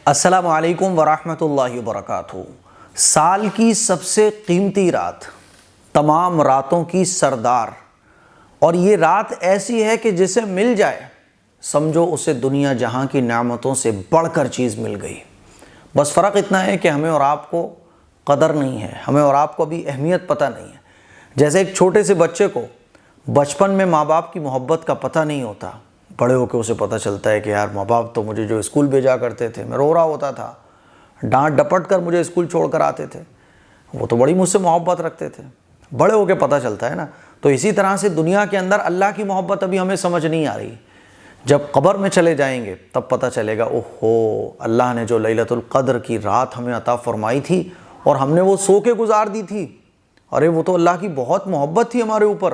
السلام علیکم ورحمۃ اللہ وبرکاتہ۔ سال کی سب سے قیمتی رات، تمام راتوں کی سردار، اور یہ رات ایسی ہے کہ جسے مل جائے سمجھو اسے دنیا جہاں کی نعمتوں سے بڑھ کر چیز مل گئی۔ بس فرق اتنا ہے کہ ہمیں اور آپ کو قدر نہیں ہے، ہمیں اور آپ کو ابھی اہمیت پتہ نہیں ہے۔ جیسے ایک چھوٹے سے بچے کو بچپن میں ماں باپ کی محبت کا پتہ نہیں ہوتا، بڑے ہو کے اسے پتہ چلتا ہے کہ یار ماں باپ تو مجھے جو اسکول بھیجا کرتے تھے، میں رو رہا ہوتا تھا، ڈانٹ ڈپٹ کر مجھے اسکول چھوڑ کر آتے تھے، وہ تو بڑی مجھ سے محبت رکھتے تھے، بڑے ہو کے پتہ چلتا ہے نا۔ تو اسی طرح سے دنیا کے اندر اللہ کی محبت ابھی ہمیں سمجھ نہیں آ رہی، جب قبر میں چلے جائیں گے تب پتہ چلے گا اوہو اللہ نے جو لیلۃ القدر کی رات ہمیں عطا فرمائی تھی اور ہم نے وہ سو کے گزار دی تھی، ارے وہ تو اللہ کی بہت محبت تھی ہمارے اوپر،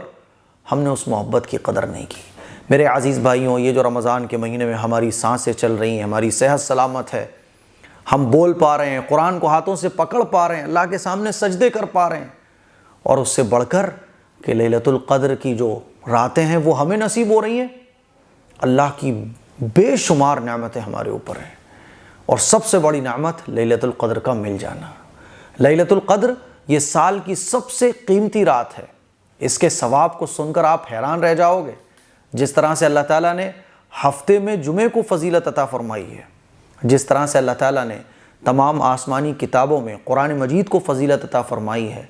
ہم نے اس محبت کی قدر نہیں کی۔ میرے عزیز بھائیوں، یہ جو رمضان کے مہینے میں ہماری سانسیں چل رہی ہیں، ہماری صحت سلامت ہے، ہم بول پا رہے ہیں، قرآن کو ہاتھوں سے پکڑ پا رہے ہیں، اللہ کے سامنے سجدے کر پا رہے ہیں، اور اس سے بڑھ کر کہ لیلۃ القدر کی جو راتیں ہیں وہ ہمیں نصیب ہو رہی ہیں، اللہ کی بے شمار نعمتیں ہمارے اوپر ہیں، اور سب سے بڑی نعمت لیلۃ القدر کا مل جانا۔ لیلۃ القدر یہ سال کی سب سے قیمتی رات ہے، اس کے ثواب کو سن کر آپ حیران رہ جاؤ گے۔ جس طرح سے اللہ تعالیٰ نے ہفتے میں جمعے کو فضیلت عطا فرمائی ہے، جس طرح سے اللہ تعالیٰ نے تمام آسمانی کتابوں میں قرآن مجید کو فضیلت عطا فرمائی ہے،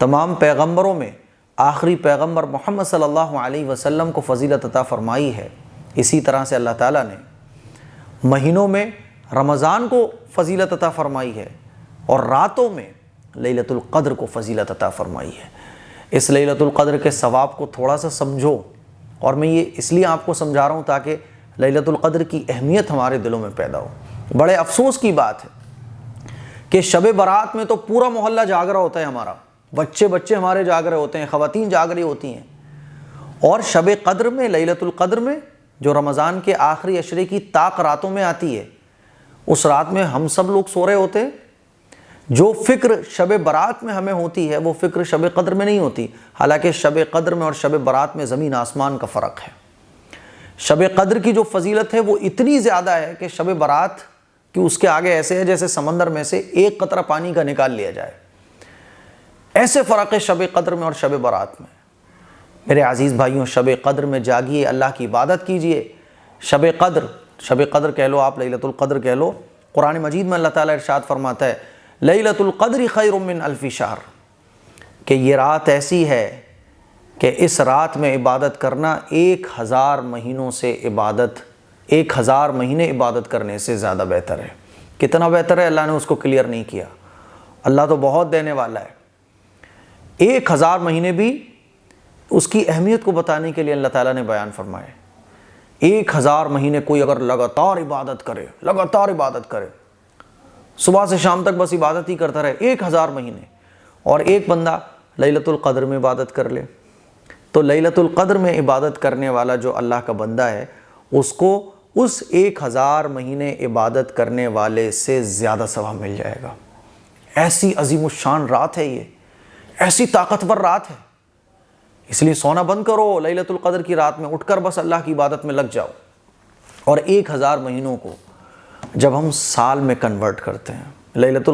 تمام پیغمبروں میں آخری پیغمبر محمد صلی اللہ علیہ وسلم کو فضیلت عطا فرمائی ہے، اسی طرح سے اللہ تعالیٰ نے مہینوں میں رمضان کو فضیلت عطا فرمائی ہے، اور راتوں میں لیلۃ القدر کو فضیلت عطا فرمائی ہے۔ اس لیلۃ القدر کے ثواب کو تھوڑا سا سمجھو، اور میں یہ اس لیے آپ کو سمجھا رہا ہوں تاکہ لیلۃ القدر کی اہمیت ہمارے دلوں میں پیدا ہو۔ بڑے افسوس کی بات ہے کہ شب برات میں تو پورا محلہ جاگ رہا ہوتا ہے، ہمارا بچے ہمارے جاگ رہے ہوتے ہیں، خواتین جاگ رہی ہوتی ہیں، اور شب قدر میں، لیلۃ القدر میں جو رمضان کے آخری عشرے کی طاق راتوں میں آتی ہے، اس رات میں ہم سب لوگ سو رہے ہوتے ہیں۔ جو فکر شب برات میں ہمیں ہوتی ہے وہ فکر شب قدر میں نہیں ہوتی، حالانکہ شب قدر میں اور شب برات میں زمین آسمان کا فرق ہے۔ شب قدر کی جو فضیلت ہے وہ اتنی زیادہ ہے کہ شب برات کی اس کے آگے ایسے ہے جیسے سمندر میں سے ایک قطرہ پانی کا نکال لیا جائے، ایسے فرق ہے شب قدر میں اور شب برات میں۔ میرے عزیز بھائیوں، شب قدر میں جاگیے، اللہ کی عبادت کیجیے۔ شب قدر کہہ لو آپ، لیلۃ القدر کہہ لو۔ قرآن مجید میں اللہ تعالیٰ ارشاد فرماتا ہے لیلۃ القدر خیر من الف شہر، کہ یہ رات ایسی ہے کہ اس رات میں عبادت کرنا 1000 مہینوں سے عبادت، 1000 مہینے عبادت کرنے سے زیادہ بہتر ہے۔ کتنا بہتر ہے اللہ نے اس کو کلیئر نہیں کیا، اللہ تو بہت دینے والا ہے۔ 1000 مہینے بھی اس کی اہمیت کو بتانے کے لیے اللہ تعالیٰ نے بیان فرمائے۔ 1000 مہینے کوئی اگر لگاتار عبادت کرے، صبح سے شام تک بس عبادت ہی کرتا رہے 1000 مہینے، اور ایک بندہ لیلۃ القدر میں عبادت کر لے، تو لیلۃ القدر میں عبادت کرنے والا جو اللہ کا بندہ ہے اس کو اس 1000 مہینے عبادت کرنے والے سے زیادہ ثواب مل جائے گا۔ ایسی عظیم الشان رات ہے، یہ ایسی طاقتور رات ہے، اس لیے سونا بند کرو، لیلۃ القدر کی رات میں اٹھ کر بس اللہ کی عبادت میں لگ جاؤ۔ اور 1000 مہینوں کو جب ہم سال میں کنورٹ کرتے ہیں، لیلۃ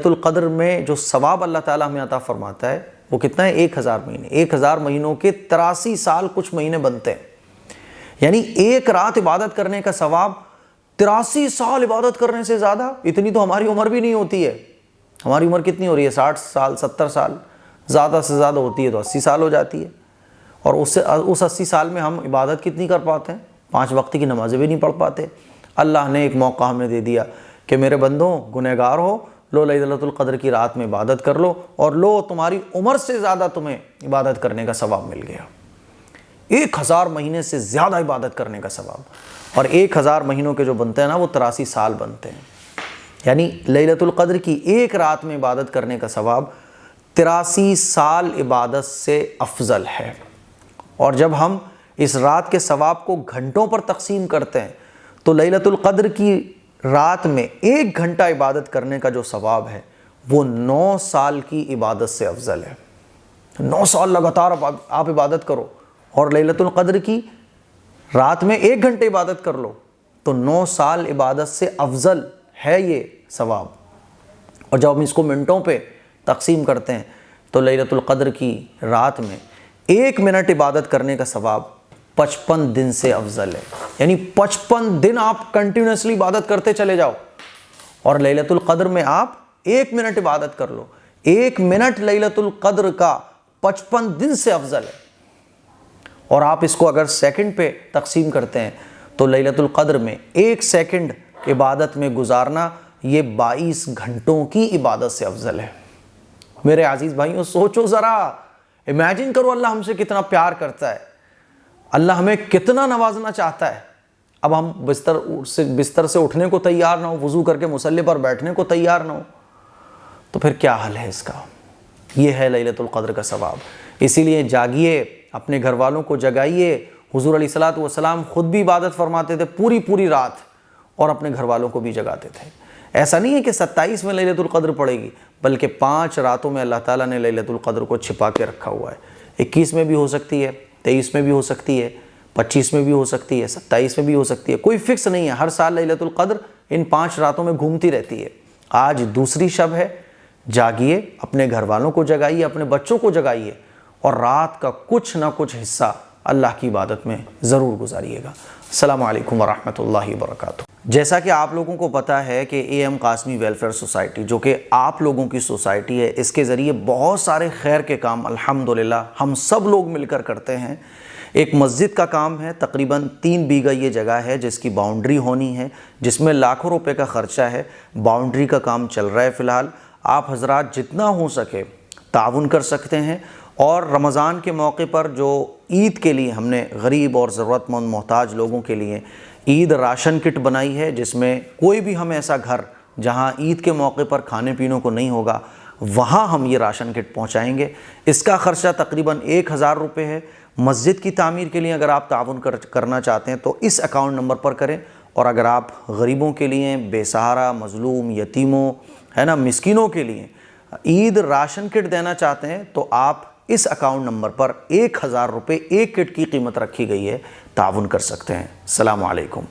القدر میں جو ثواب اللہ تعالیٰ ہمیں عطا فرماتا ہے وہ کتنا ہے؟ 1000 مہینے۔ 1000 مہینوں کے 83 سال کچھ مہینے بنتے ہیں، یعنی ایک رات عبادت کرنے کا ثواب 83 سال عبادت کرنے سے زیادہ۔ اتنی تو ہماری عمر بھی نہیں ہوتی ہے، ہماری عمر کتنی ہو رہی ہے؟ 60 سال 70 سال، زیادہ سے زیادہ ہوتی ہے تو 80 سال ہو جاتی ہے، اور اس 80 سال میں ہم عبادت کتنی کر پاتے ہیں؟ 5 وقت کی نمازیں بھی نہیں پڑھ پاتے۔ اللہ نے ایک موقع ہمیں دے دیا کہ میرے بندوں گنہگار ہو، لو لیلۃ القدر کی رات میں عبادت کر لو، اور لو تمہاری عمر سے زیادہ تمہیں عبادت کرنے کا ثواب مل گیا۔ 1000 مہینے سے زیادہ عبادت کرنے کا ثواب، اور 1000 مہینوں کے جو بنتے ہیں نا وہ 83 سال بنتے ہیں، یعنی لیلۃ القدر کی ایک رات میں عبادت کرنے کا ثواب 83 سال عبادت سے افضل ہے۔ اور جب ہم اس رات کے ثواب کو گھنٹوں پر تقسیم کرتے ہیں تو لیلۃ القدر کی رات میں 1 گھنٹہ عبادت کرنے کا جو ثواب ہے وہ 9 سال کی عبادت سے افضل ہے۔ 9 سال لگاتار آپ عبادت کرو، اور لیلۃ القدر کی رات میں 1 گھنٹے عبادت کر لو تو 9 سال عبادت سے افضل ہے یہ ثواب۔ اور جب ہم اس کو منٹوں پہ تقسیم کرتے ہیں تو لیلۃ القدر کی رات میں 1 منٹ عبادت کرنے کا ثواب 55 دن سے افضل ہے۔ یعنی 55 دن آپ کنٹینیوسلی عبادت کرتے چلے جاؤ، اور لیلۃ القدر میں آپ 1 منٹ عبادت کر لو، 1 منٹ لیلۃ القدر کا 55 دن سے افضل ہے۔ اور آپ اس کو اگر سیکنڈ پہ تقسیم کرتے ہیں تو لیلۃ القدر میں 1 سیکنڈ عبادت میں گزارنا یہ 22 گھنٹوں کی عبادت سے افضل ہے۔ میرے عزیز بھائیوں، سوچو ذرا، امیجن کرو اللہ ہم سے کتنا پیار کرتا ہے، اللہ ہمیں کتنا نوازنا چاہتا ہے۔ اب ہم بستر سے اٹھنے کو تیار نہ ہو، وضو کر کے مصلی پر بیٹھنے کو تیار نہ ہو، تو پھر کیا حل ہے اس کا؟ یہ ہے لیلۃ القدر کا ثواب۔ اسی لیے جاگیے، اپنے گھر والوں کو جگائیے۔ حضور علیہ الصلوۃ والسلام خود بھی عبادت فرماتے تھے پوری رات، اور اپنے گھر والوں کو بھی جگاتے تھے۔ ایسا نہیں ہے کہ 27 میں لیلۃ القدر پڑے گی، بلکہ 5 راتوں میں اللہ تعالیٰ نے لیلۃ القدر کو چھپا کے رکھا ہوا ہے۔ 21 میں بھی ہو سکتی ہے، 23 میں بھی ہو سکتی ہے، 25 میں بھی ہو سکتی ہے، 27 میں بھی ہو سکتی ہے، کوئی فکس نہیں ہے۔ ہر سال لیلۃ القدر ان 5 راتوں میں گھومتی رہتی ہے۔ آج دوسری شب ہے، جاگیے، اپنے گھر والوں کو جگائیے، اپنے بچوں کو جگائیے، اور رات کا کچھ نہ کچھ حصہ اللہ کی عبادت میں ضرور گزاریے گا۔ السلام علیکم ورحمۃ اللہ وبرکاتہ۔ جیسا کہ آپ لوگوں کو پتہ ہے کہ A M Qasmi welfare society, جو کہ آپ لوگوں کی سوسائٹی ہے، اس کے ذریعے بہت سارے خیر کے کام الحمدللہ ہم سب لوگ مل کر کرتے ہیں۔ ایک مسجد کا کام ہے، تقریباً 3 بیگھہ یہ جگہ ہے جس کی باؤنڈری ہونی ہے، جس میں لاکھوں روپے کا خرچہ ہے۔ باؤنڈری کا کام چل رہا ہے فی الحال۔ آپ حضرات جتنا ہو سکے تعاون کر سکتے ہیں، اور رمضان کے موقع پر جو عید کے لیے ہم نے غریب اور ضرورت مند محتاج لوگوں کے لیے عید راشن کٹ بنائی ہے، جس میں کوئی بھی ہم ایسا گھر جہاں عید کے موقع پر کھانے پینے کو نہیں ہوگا، وہاں ہم یہ راشن کٹ پہنچائیں گے۔ اس کا خرچہ تقریباً 1000 روپے ہے۔ مسجد کی تعمیر کے لیے اگر آپ تعاون کرنا چاہتے ہیں تو اس اکاؤنٹ نمبر پر کریں، اور اگر آپ غریبوں کے لیے، بے سہارا، مظلوم، یتیموں، مسکینوں کے لیے عید راشن کٹ دینا چاہتے ہیں تو آپ اس اکاؤنٹ نمبر پر 1000 روپے ایک کٹ کی قیمت رکھی گئی ہے، تعاون کر سکتے ہیں۔ السلام علیکم۔